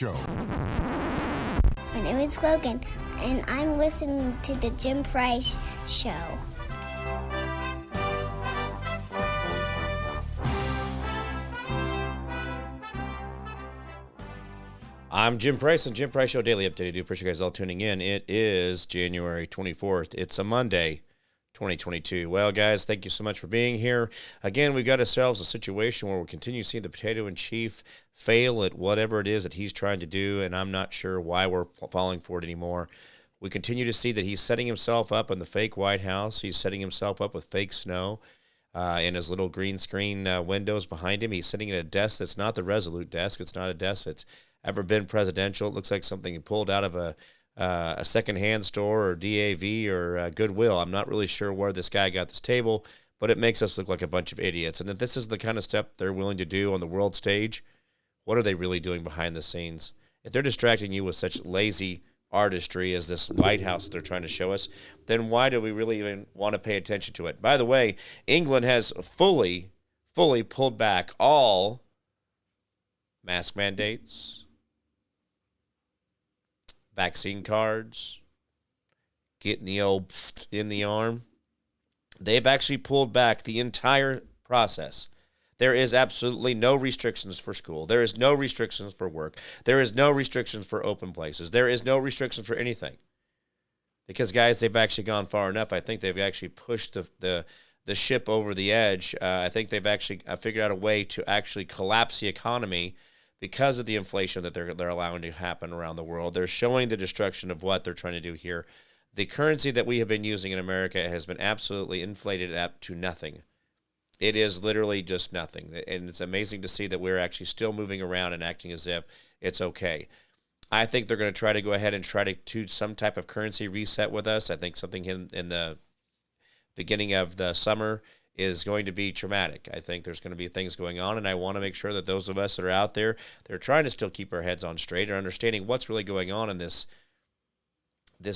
Show. My name is Logan, and I'm listening to the Jim Price Show. I'm Jim Price on Jim Price Show Daily Update. I do appreciate you guys all tuning in. It is January 24th. It's a Monday, 2022. Well, guys, thank you so much for being here. Again, we've got ourselves a situation where we continue seeing the potato in chief fail at whatever it is that he's trying to do, and I'm not sure why we're falling for it anymore. We continue to see that he's setting himself up in the fake White House. He's setting himself up with fake snow in his little green screen windows behind him. He's sitting at a desk that's not the Resolute desk. It's not a desk that's ever been presidential. It looks like something pulled out of a secondhand store or DAV or Goodwill. I'm not really sure where this guy got this table, but it makes us look like a bunch of idiots. And if this is the kind of stuff they're willing to do on the world stage, what are they really doing behind the scenes? If they're distracting you with such lazy artistry as this White House that they're trying to show us, then why do we really even want to pay attention to it? By the way, England has fully pulled back all mask mandates, vaccine cards, getting the old in the arm. They've actually pulled back the entire process. There is absolutely no restrictions for school. There is no restrictions for work. There is no restrictions for open places. There is no restrictions for anything. Because, guys, they've actually gone far enough. I think they've actually pushed the ship over the edge. I think they've actually figured out a way to actually collapse the economy because of the inflation that they're allowing to happen around the world. They're showing the destruction of what they're trying to do here. The currency that we have been using in America has been absolutely inflated up to nothing. It is literally just nothing. And it's amazing to see that we're actually still moving around and acting as if it's okay. I think they're going to try to go ahead and try to do some type of currency reset with us. I think something in the beginning of the summer is going to be traumatic. I think there's going to be things going on, and I want to make sure that those of us that are out there, they're trying to still keep our heads on straight or understanding what's really going on in this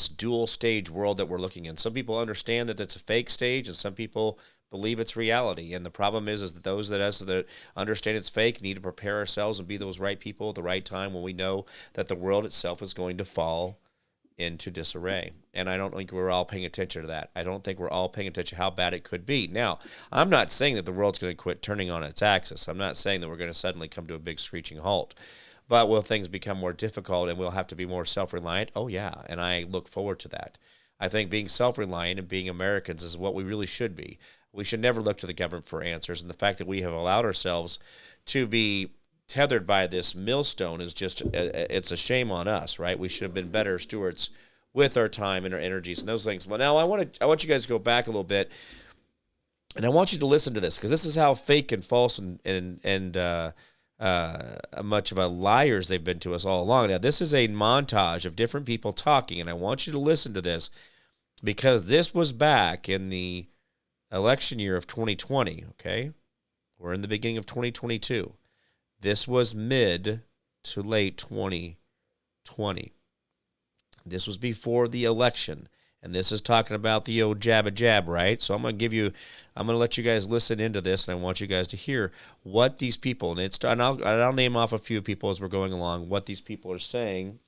dual stage world that we're looking in. Some people understand that it's a fake stage, and some people believe it's reality. And the problem is that those that us that understand it's fake need to prepare ourselves and be those right people at the right time when we know that the world itself is going to fall into disarray. And I don't think we're all paying attention to that. I don't think we're all paying attention to how bad it could be. Now, I'm not saying that the world's going to quit turning on its axis. I'm not saying that we're going to suddenly come to a big screeching halt. But will things become more difficult and we'll have to be more self-reliant? Oh, yeah, and I look forward to that. I think being self-reliant and being Americans is what we really should be. We should never look to the government for answers. And the fact that we have allowed ourselves to be tethered by this millstone is just, it's a shame on us, right? We should have been better stewards with our time and our energies and those things. Well, now I want you guys to go back a little bit, and I want you to listen to this, because this is how fake and false and much of a liars they've been to us all along. Now, this is a montage of different people talking, and I want you to listen to this, because this was back in the election year of 2020, okay? We're in the beginning of 2022. This was mid to late 2020. This was before the election, and this is talking about the old jab, right? So I'm going to let you guys listen into this, and I want you guys to hear what these people, and I'll name off a few people as we're going along, what these people are saying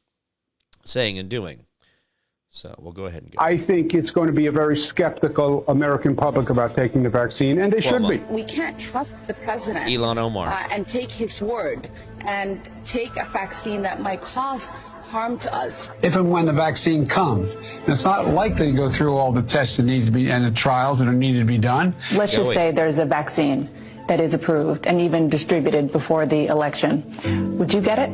and doing. So we'll go ahead and go. I think it's going to be a very skeptical American public about taking the vaccine, and they should be. We can't trust the president, Elon Omar, and take his word and take a vaccine that might cause harm to us. If and when the vaccine comes, it's not likely to go through all the tests that need to be and the trials that are needed to be done. Let's just say there's a vaccine that is approved and even distributed before the election. Would you get it?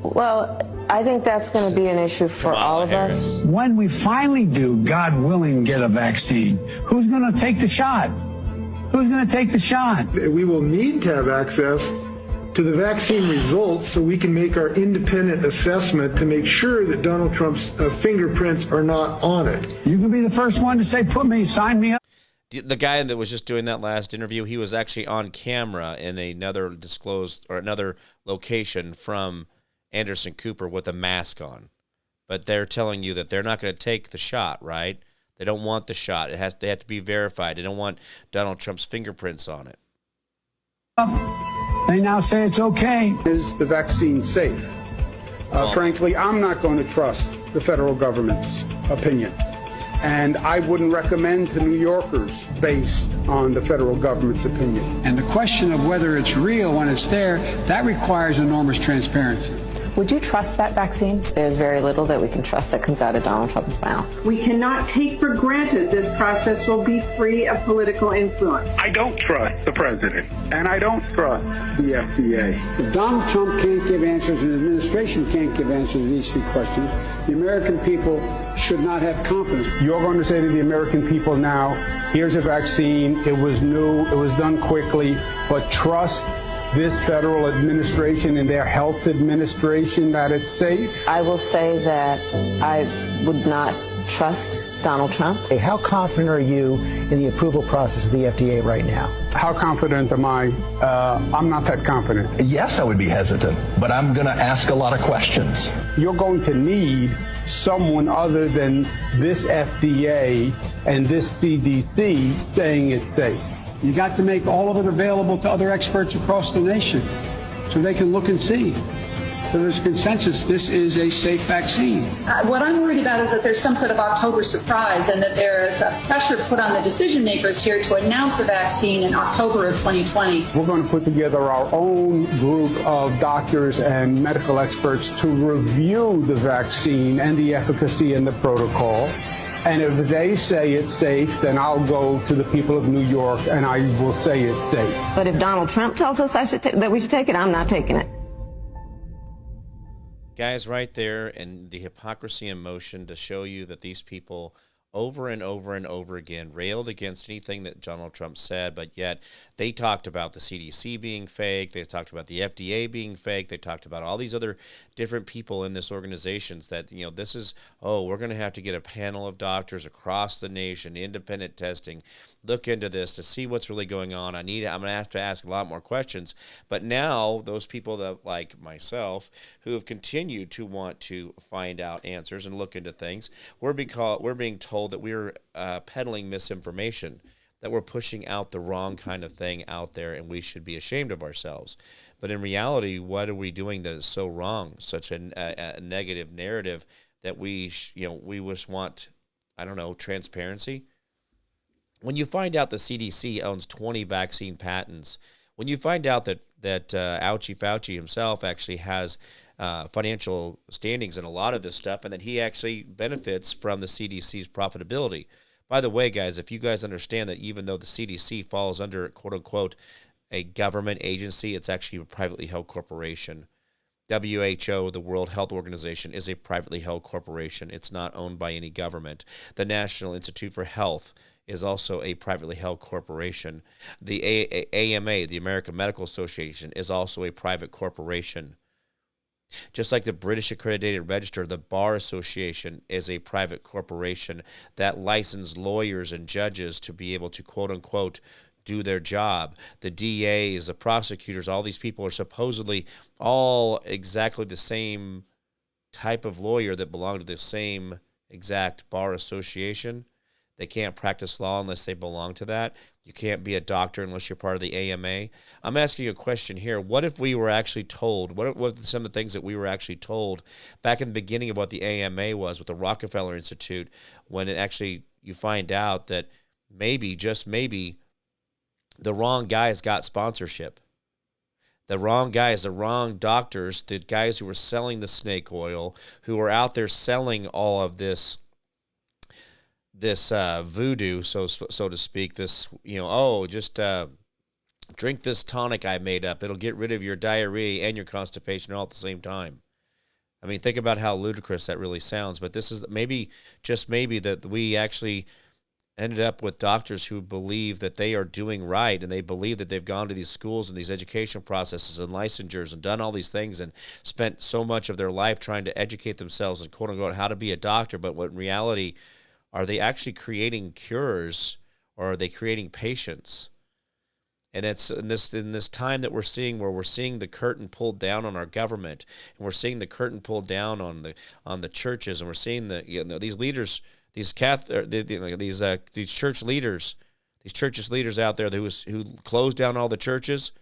Well, I think that's going to be an issue for all of us. When we finally do, God willing, get a vaccine, who's going to take the shot? Who's going to take the shot? We will need to have access to the vaccine results so we can make our independent assessment to make sure that Donald Trump's fingerprints are not on it. You can be the first one to say, sign me up. The guy that was just doing that last interview, he was actually on camera in another location from Anderson Cooper with a mask on. But they're telling you that they're not going to take the shot, right? They don't want the shot. They have to be verified. They don't want Donald Trump's fingerprints on it. They now say it's okay. Is the vaccine safe? Frankly, I'm not going to trust the federal government's opinion. And I wouldn't recommend to New Yorkers based on the federal government's opinion. And the question of whether it's real when it's there, that requires enormous transparency. Would you trust that vaccine? There's very little that we can trust that comes out of Donald Trump's mouth. We cannot take for granted this process will be free of political influence. I don't trust the president, and I don't trust the FDA. If Donald Trump can't give answers and the administration can't give answers to these three questions, the American people should not have confidence. You're going to say to the American people now, here's a vaccine, it was new, it was done quickly, but trust this federal administration and their health administration that it's safe? I will say that I would not trust Donald Trump. How confident are you in the approval process of the FDA right now? How confident am I? I'm not that confident. Yes, I would be hesitant, but I'm going to ask a lot of questions. You're going to need someone other than this FDA and this CDC saying it's safe. You got to make all of it available to other experts across the nation so they can look and see. So there's consensus, this is a safe vaccine. What I'm worried about is that there's some sort of October surprise and that there is a pressure put on the decision makers here to announce a vaccine in October of 2020. We're going to put together our own group of doctors and medical experts to review the vaccine and the efficacy and the protocol. And if they say it's safe, then I'll go to the people of New York and I will say it's safe. But if Donald Trump tells us that we should take it, I'm not taking it. Guys, right there, and the hypocrisy in motion to show you that these people over and over and over again railed against anything that Donald Trump said, but yet they talked about the CDC being fake, they talked about the FDA being fake, they talked about all these other different people in this organizations that, you know, this is, oh, we're going to have to get a panel of doctors across the nation, independent testing, look into this to see what's really going on. I'm going to have to ask a lot more questions. But now those people that, like myself, who have continued to want to find out answers and look into things, we're being told that we're peddling misinformation, that we're pushing out the wrong kind of thing out there, and we should be ashamed of ourselves. But in reality, what are we doing that is so wrong, such a negative narrative that we just want, I don't know, transparency? When you find out the CDC owns 20 vaccine patents, when you find out that Ouchie Fauci himself actually has financial standings in a lot of this stuff, and that he actually benefits from the CDC's profitability. By the way, guys, if you guys understand that even though the CDC falls under, quote-unquote, a government agency, it's actually a privately held corporation. WHO, the World Health Organization, is a privately held corporation. It's not owned by any government. The National Institute for Health is also a privately held corporation. The AMA, the American Medical Association, is also a private corporation. Just like the British Accredited Register, the Bar Association is a private corporation that licenses lawyers and judges to be able to, quote-unquote, do their job. The DAs, the prosecutors, all these people are supposedly all exactly the same type of lawyer that belong to the same exact bar association. They can't practice law unless they belong to that. You can't be a doctor unless you're part of the AMA. I'm asking you a question here. What if we were actually told, what are some of the things that we were actually told back in the beginning of what the AMA was with the Rockefeller Institute, when it actually, you find out that maybe, just maybe, the wrong guys got sponsorship. The wrong guys, the wrong doctors, the guys who were selling the snake oil, who were out there selling all of this voodoo, so to speak, this, just drink this tonic I made up. It'll get rid of your diarrhea and your constipation all at the same time. I mean, think about how ludicrous that really sounds, but this is maybe, just maybe, that we actually ended up with doctors who believe that they are doing right, and they believe that they've gone to these schools and these education processes and licensures and done all these things and spent so much of their life trying to educate themselves and quote-unquote how to be a doctor, but what in reality, are they actually creating cures, or are they creating patients? And it's in this time that we're seeing, where we're seeing the curtain pulled down on our government, and we're seeing the curtain pulled down on the churches, and we're seeing these leaders, these church leaders out there who closed down all the churches,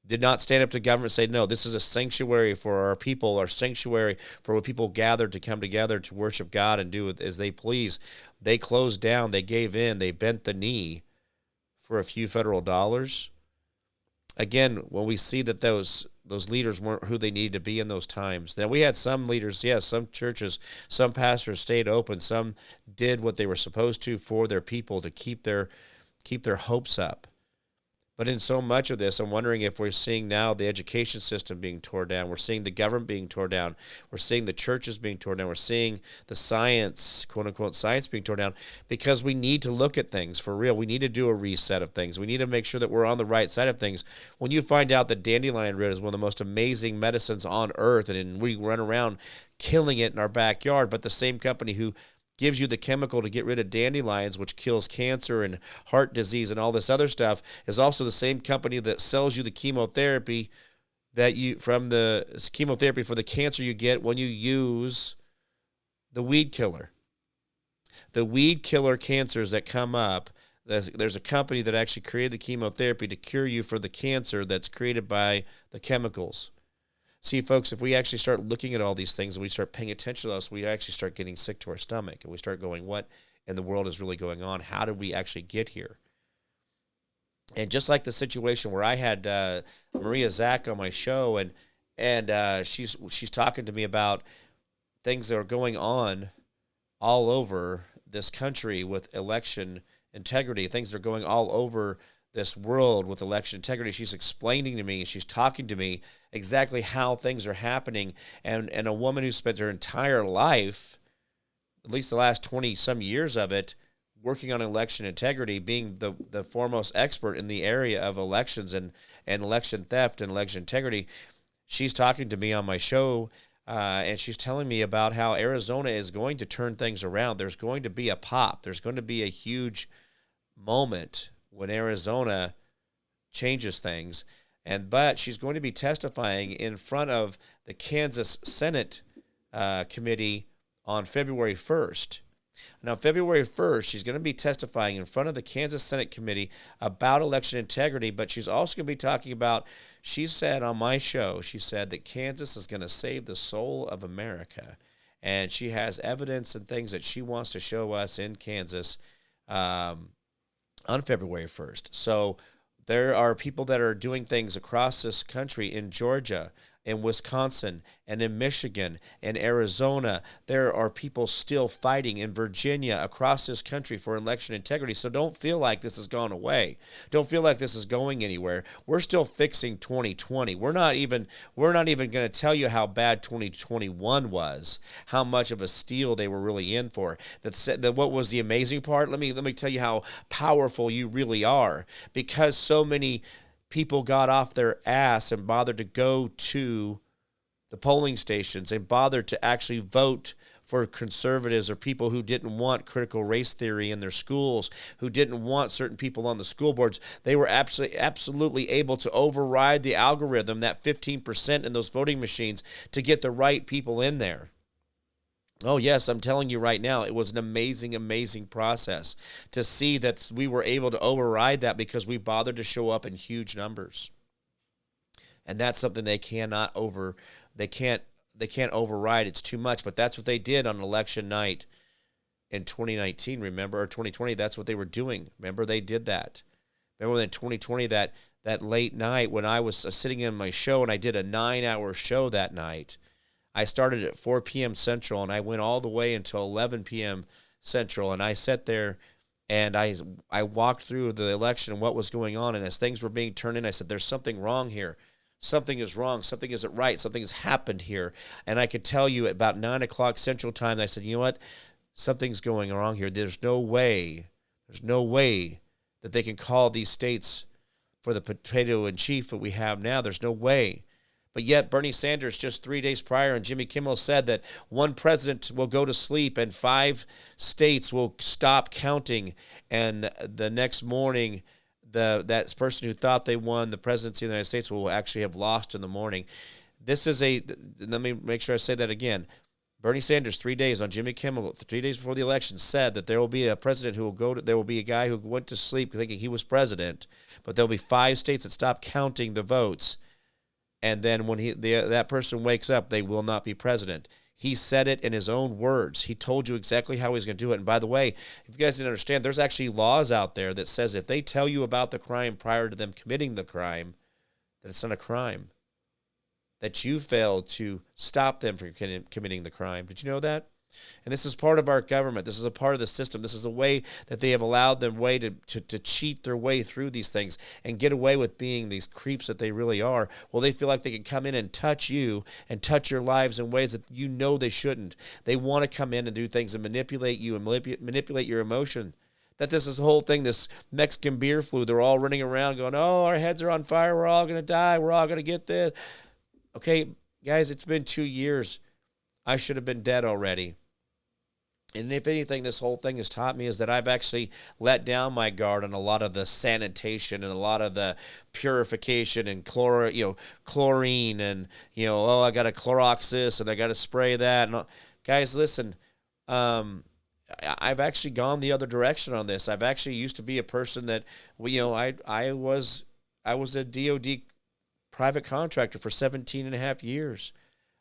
did not stand up to government and say, no, this is a sanctuary for our people, our sanctuary for what people gathered to come together to worship God and do as they please. They closed down, they gave in, they bent the knee for a few federal dollars. Again, when we see that those leaders weren't who they needed to be in those times. Now, we had some leaders, yes, some churches, some pastors stayed open, some did what they were supposed to for their people to keep their hopes up. But in so much of this, I'm wondering if we're seeing now the education system being torn down. We're seeing the government being torn down. We're seeing the churches being torn down. We're seeing the science, quote unquote, science being torn down, because we need to look at things for real. We need to do a reset of things. We need to make sure that we're on the right side of things. When you find out that dandelion root is one of the most amazing medicines on earth, and we run around killing it in our backyard, but the same company who gives you the chemical to get rid of dandelions, which kills cancer and heart disease and all this other stuff, is also the same company that sells you the chemotherapy from the chemotherapy for the cancer you get when you use the weed killer. The weed killer cancers that come up, there's a company that actually created the chemotherapy to cure you for the cancer that's created by the chemicals. See, folks, if we actually start looking at all these things and we start paying attention to us, we actually start getting sick to our stomach, and we start going, what in the world is really going on? How did we actually get here? And just like the situation where I had Maria Zach on my show, and she's talking to me about things that are going on all over this country with election integrity, things that are going all over this world with election integrity. She's explaining to me, and she's talking to me exactly how things are happening. And a woman who spent her entire life, at least the last 20-some years of it, working on election integrity, being the foremost expert in the area of elections and election theft and election integrity. She's talking to me on my show, and she's telling me about how Arizona is going to turn things around. There's going to be a pop. There's going to be a huge moment when Arizona changes things. But she's going to be testifying in front of the Kansas Senate committee on February 1st. Now, February 1st, she's going to be testifying in front of the Kansas Senate committee about election integrity, but she's also going to be talking about, she said on my show, she said that Kansas is going to save the soul of America. And she has evidence and things that she wants to show us in Kansas on February 1st. So there are people that are doing things across this country, in Georgia, in Wisconsin, and in Michigan, and Arizona. There are people still fighting in Virginia, across this country, for election integrity. So don't feel like this has gone away. Don't feel like this is going anywhere. We're still fixing 2020. We're not even going to tell you how bad 2021 was, how much of a steal they were really in for. That what was the amazing part? Let me tell you how powerful you really are, because so many people got off their ass and bothered to go to the polling stations and bothered to actually vote for conservatives or people who didn't want critical race theory in their schools, who didn't want certain people on the school boards. They were absolutely able to override the algorithm, that 15% in those voting machines, to get the right people in there. Oh, yes, I'm telling you right now, it was an amazing, amazing process to see that we were able to override that because we bothered to show up in huge numbers. And that's something they can't override. It's too much, but that's what they did on election night in 2019, remember, or 2020. That's what they were doing. Remember, they did that. Remember in 2020, that late night when I was sitting in my show and I did a 9-hour show that night. I started at 4 p.m. Central, and I went all the way until 11 p.m. Central, and I sat there, and I walked through the election and what was going on, and as things were being turned in, I said, there's something wrong here. Something is wrong. Something isn't right. Something has happened here. And I could tell you at about 9 o'clock Central Time, I said, you know what? Something's going wrong here. There's no way that they can call these states for the potato in chief that we have now. There's no way. But yet Bernie Sanders just 3 days prior and Jimmy Kimmel said that one president will go to sleep and 5 states will stop counting. And the next morning, that person who thought they won the presidency of the United States will actually have lost in the morning. Let me make sure I say that again. Bernie Sanders, 3 days on Jimmy Kimmel, 3 days before the election, said that there will be a president who will there will be a guy who went to sleep thinking he was president, but there'll be 5 states that stop counting the votes. And then when that person wakes up, they will not be president. He said it in his own words. He told you exactly how he's going to do it. And by the way, if you guys didn't understand, there's actually laws out there that says if they tell you about the crime prior to them committing the crime, that it's not a crime, that you failed to stop them from committing the crime. Did you know that? And this is part of our government. This is a part of the system. This is a way that they have allowed them to cheat their way through these things and get away with being these creeps that they really are. Well, they feel like they can come in and touch you and touch your lives in ways that you know they shouldn't. They want to come in and do things and manipulate you and manipulate your emotion. That this is the whole thing, this Mexican beer flu. They're all running around going, oh, our heads are on fire. We're all going to die. We're all going to get this. Okay, guys, it's been 2 years. I should have been dead already. And if anything, this whole thing has taught me is that I've actually let down my guard on a lot of the sanitation and a lot of the purification and chlorine and, oh, I got to Clorox this and I got to spray that. And guys, listen, I've actually gone the other direction on this. I've actually used to be a person that, I was a DOD private contractor for 17 and a half years.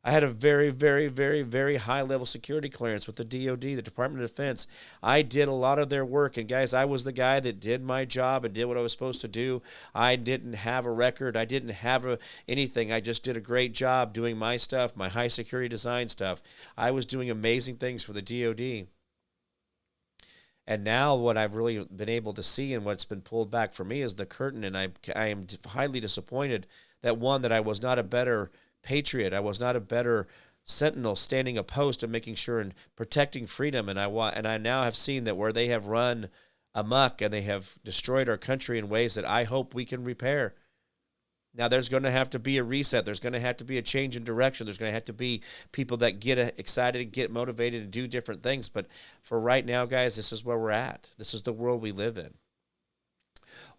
I had a very, very, very, very high-level security clearance with the DOD, the Department of Defense. I did a lot of their work, and guys, I was the guy that did my job and did what I was supposed to do. I didn't have a record. I didn't have anything. I just did a great job doing my stuff, my high-security design stuff. I was doing amazing things for the DOD. And now what I've really been able to see and what's been pulled back for me is the curtain, and I am highly disappointed that I was not a better patriot. I was not a better sentinel standing a post and making sure and protecting freedom. And I now have seen that where they have run amok and they have destroyed our country in ways that I hope we can repair. Now, there's going to have to be a reset. There's going to have to be a change in direction. There's going to have to be people that get excited, get motivated, and do different things. But for right now, guys, this is where we're at. This is the world we live in.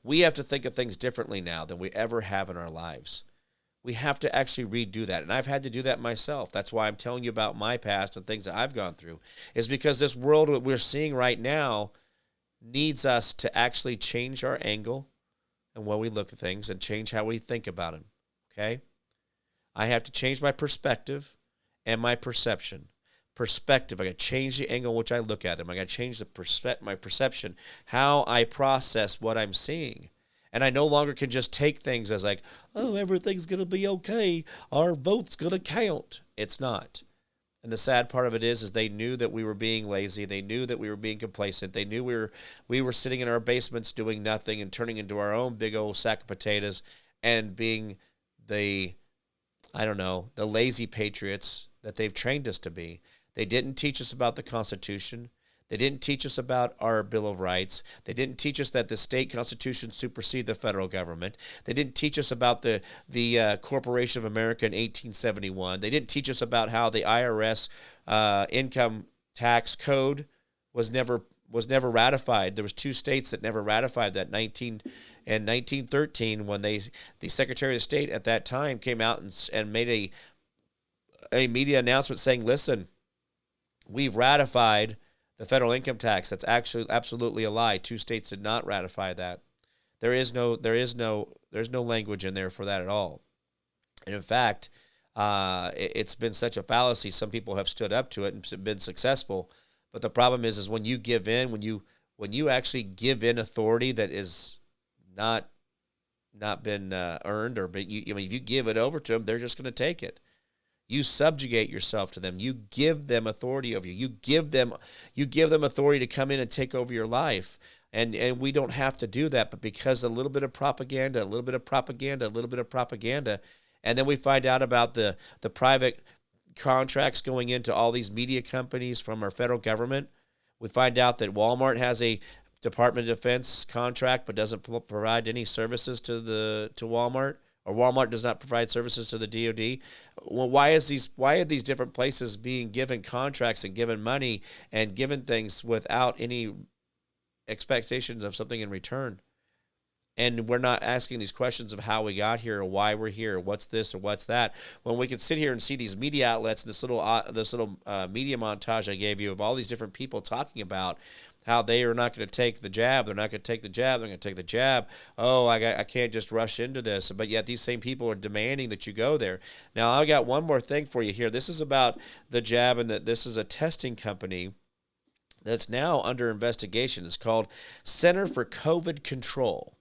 We have to think of things differently now than we ever have in our lives. We have to actually redo that. And I've had to do that myself. That's why I'm telling you about my past and things that I've gone through, is because this world that we're seeing right now needs us to actually change our angle and when we look at things and change how we think about them, okay? I have to change my perspective and my perception. Perspective, I got to change the angle in which I look at them. I got to change my perception, how I process what I'm seeing. And I no longer can just take things as like, oh, everything's going to be okay. Our vote's going to count. It's not. And the sad part of it is they knew that we were being lazy. They knew that we were being complacent. They knew we were sitting in our basements doing nothing and turning into our own big old sack of potatoes and being the lazy patriots that they've trained us to be. They didn't teach us about the Constitution. They didn't teach us about our Bill of Rights. They didn't teach us that the state constitution supersedes the federal government. They didn't teach us about the Corporation of America in 1871. They didn't teach us about how the IRS income tax code was never ratified. There was 2 states that never ratified that. In 1913, when the Secretary of State at that time came out and made a media announcement saying, "Listen, we've ratified the federal income tax." That's actually absolutely a lie. 2 states did not ratify that. There's no language in there for that at all. And in fact, it's been such a fallacy. Some people have stood up to it and been successful. But the problem is when you give in, when you actually give in authority that is not been earned, or if you give it over to them, they're just going to take it. You subjugate yourself to them. You give them authority over you. You give them authority to come in and take over your life. And we don't have to do that, but because a little bit of propaganda, and then we find out about the private contracts going into all these media companies from our federal government. We find out that Walmart has a Department of Defense contract but doesn't provide any services to Walmart. Or Walmart does not provide services to the DOD. Well, why are these different places being given contracts and given money and given things without any expectations of something in return? And we're not asking these questions of how we got here or why we're here, or what's this or what's that. When we can sit here and see these media outlets, this little media montage I gave you of all these different people talking about how they are not going to take the jab. They're not going to take the jab. They're going to take the jab. Oh, I can't just rush into this. But yet these same people are demanding that you go there. Now, I got one more thing for you here. This is about the jab, and that this is a testing company that's now under investigation. It's called Center for COVID Control.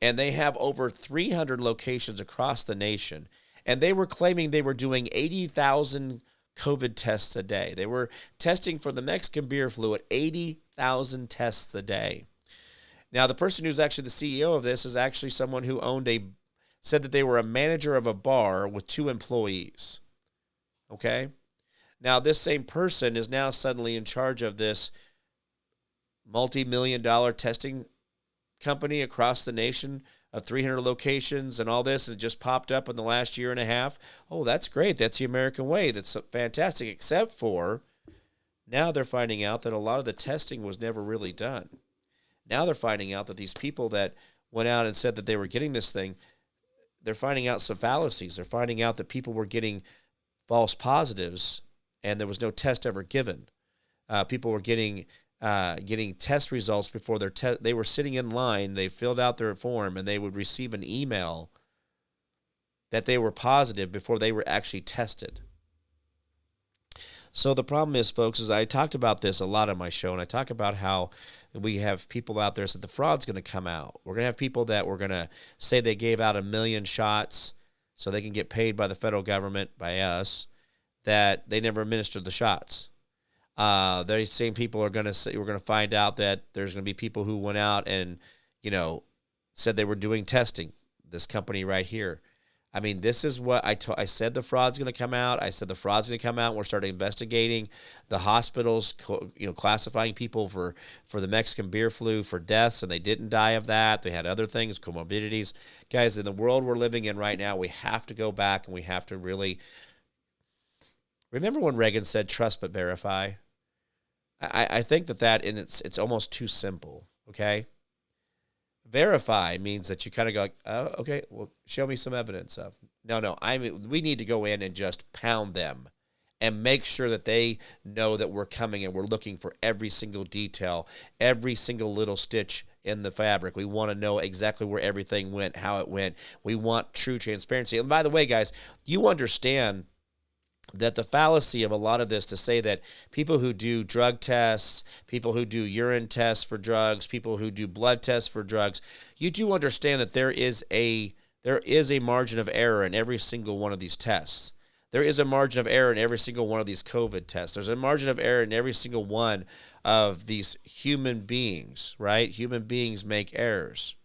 And they have over 300 locations across the nation. And they were claiming they were doing 80,000 COVID tests a day. They were testing for the Mexican beer flu at 80,000 tests a day. Now, the person who's actually the CEO of this is actually someone who said that they were a manager of a bar with 2 employees. Okay? Now, this same person is now suddenly in charge of this multi-million-dollar testing company across the nation of 300 locations and all this, and it just popped up in the last year and a half. Oh, that's great. That's the American way. That's fantastic, except for now they're finding out that a lot of the testing was never really done. Now they're finding out that these people that went out and said that they were getting this thing, they're finding out some fallacies. They're finding out that people were getting false positives and there was no test ever given. People were getting test results before they were sitting in line. They filled out their form and they would receive an email that they were positive before they were actually tested. So the problem is, folks, is I talked about this a lot on my show, and I talk about how we have people out there that the fraud's going to come out. We're going to have people that we're going to say they gave out 1 million shots so they can get paid by the federal government, by us, that they never administered the shots. Those same people are going to say, we're going to find out that there's going to be people who went out and, said they were doing testing. This company right here. I mean, this is what I said the fraud's going to come out. I said the fraud's going to come out. And we're starting investigating the hospitals, classifying people for the Mexican beer flu for deaths, and they didn't die of that. They had other things, comorbidities. Guys, in the world we're living in right now, we have to go back and we have to really remember when Reagan said, "Trust but verify." I think that it's almost too simple. Okay. Verify means that you kind of go like, oh, okay, well, show me some evidence of. No, we need to go in and just pound them and make sure that they know that we're coming and we're looking for every single detail, every single little stitch in the fabric. We want to know exactly where everything went, how it went. We want true transparency. And by the way, guys, you understand that the fallacy of a lot of this to say that people who do drug tests, people who do urine tests for drugs, people who do blood tests for drugs, you do understand that there is a margin of error in every single one of these tests. There is a margin of error in every single one of these COVID tests. There's a margin of error in every single one of these human beings, right? Human beings make errors.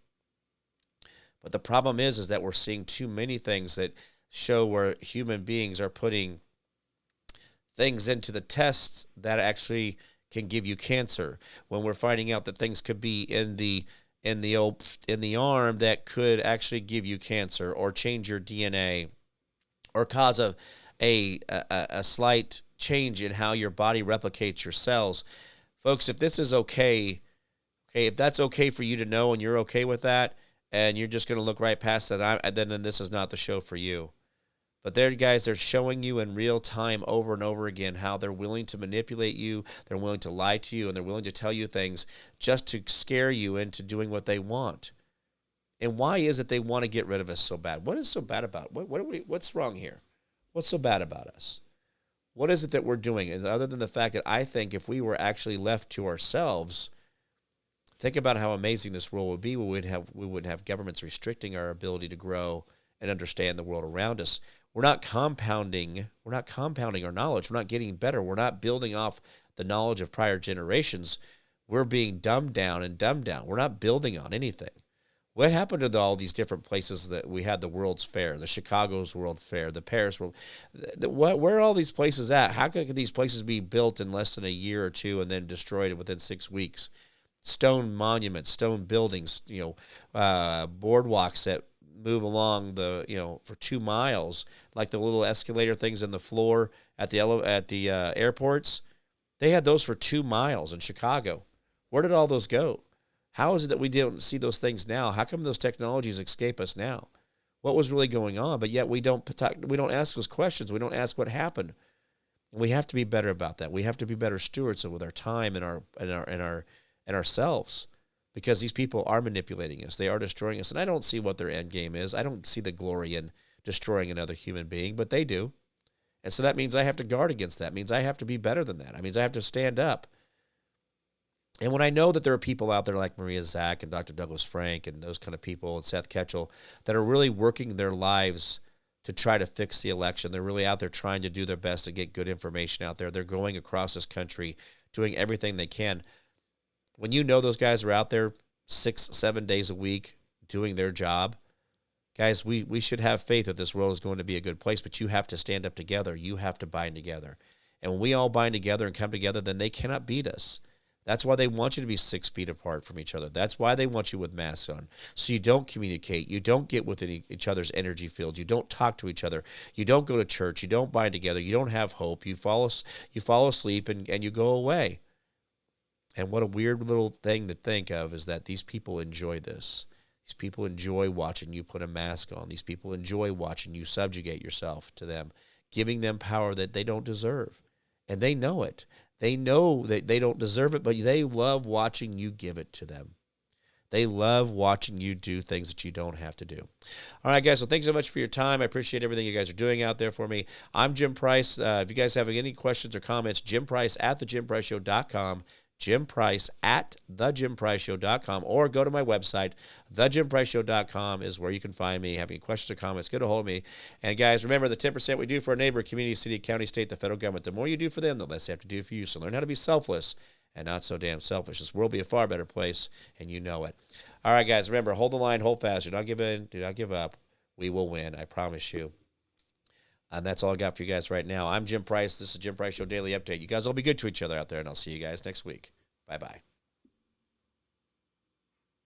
But the problem is that we're seeing too many things that show where human beings are putting things into the tests that actually can give you cancer, when we're finding out that things could be in the arm that could actually give you cancer or change your DNA or cause a slight change in how your body replicates your cells. Folks, if this is okay, if that's okay for you to know and you're okay with that and you're just going to look right past that, then this is not the show for you. But there, guys, they're showing you in real time over and over again how they're willing to manipulate you, they're willing to lie to you, and they're willing to tell you things just to scare you into doing what they want. And why is it they want to get rid of us so bad? What is so bad about it? What's wrong here? What's so bad about us? What is it that we're doing? And other than the fact that I think if we were actually left to ourselves, think about how amazing this world would be. We wouldn't have governments restricting our ability to grow and understand the world around us. We're not compounding our knowledge. We're not getting better. We're not building off the knowledge of prior generations. We're being dumbed down. We're not building on anything. What happened to all these different places that we had the World's Fair, the Chicago's World Fair, the Paris World? Where are all these places at? How could these places be built in less than a year or two and then destroyed within 6 weeks? Stone monuments, stone buildings, boardwalks that move along for 2 miles, like the little escalator things in the floor at the airports. They had those for 2 miles in Chicago. Where did all those go? How is it that we don't see those things now? How come those technologies escape us now? What was really going on? But yet we don't ask those questions. We don't ask what happened. We have to be better about that. We have to be better stewards with our time and ourselves, because these people are manipulating us. They are destroying us. And I don't see what their end game is. I don't see the glory in destroying another human being, but they do. And so that means I have to guard against that. It means I have to be better than that. It means I have to stand up. And when I know that there are people out there like Maria Zack and Dr. Douglas Frank and those kind of people and Seth Ketchel that are really working their lives to try to fix the election, they're really out there trying to do their best to get good information out there. They're going across this country, doing everything they can. When you know those guys are out there 6-7 days a week doing their job, guys, we should have faith that this world is going to be a good place, but you have to stand up together. You have to bind together. And when we all bind together and come together, then they cannot beat us. That's why they want you to be 6 feet apart from each other. That's why they want you with masks on. So you don't communicate. You don't get within each other's energy fields. You don't talk to each other. You don't go to church. You don't bind together. You don't have hope. You fall asleep and you go away. And what a weird little thing to think of is that these people enjoy this. These people enjoy watching you put a mask on. These people enjoy watching you subjugate yourself to them, giving them power that they don't deserve. And they know it. They know that they don't deserve it, but they love watching you give it to them. They love watching you do things that you don't have to do. All right, guys, so thanks so much for your time. I appreciate everything you guys are doing out there for me. I'm Jim Price. If you guys have any questions or comments, JimPrice@thejimpriceshow.com. Jim Price at thejimpriceshow.com, or go to my website, thejimpriceshow.com is where you can find me. Have any questions or comments, get a hold of me. And guys, remember the 10% we do for our neighbor, community, city, county, state, the federal government. The more you do for them, the less they have to do for you. So learn how to be selfless and not so damn selfish. This world will be a far better place, and you know it. All right, guys, remember, hold the line, hold fast. Do not give in, do not give up. We will win, I promise you. And that's all I got for you guys right now. I'm Jim Price. This is Jim Price Show Daily Update. You guys all be good to each other out there, and I'll see you guys next week. Bye-bye.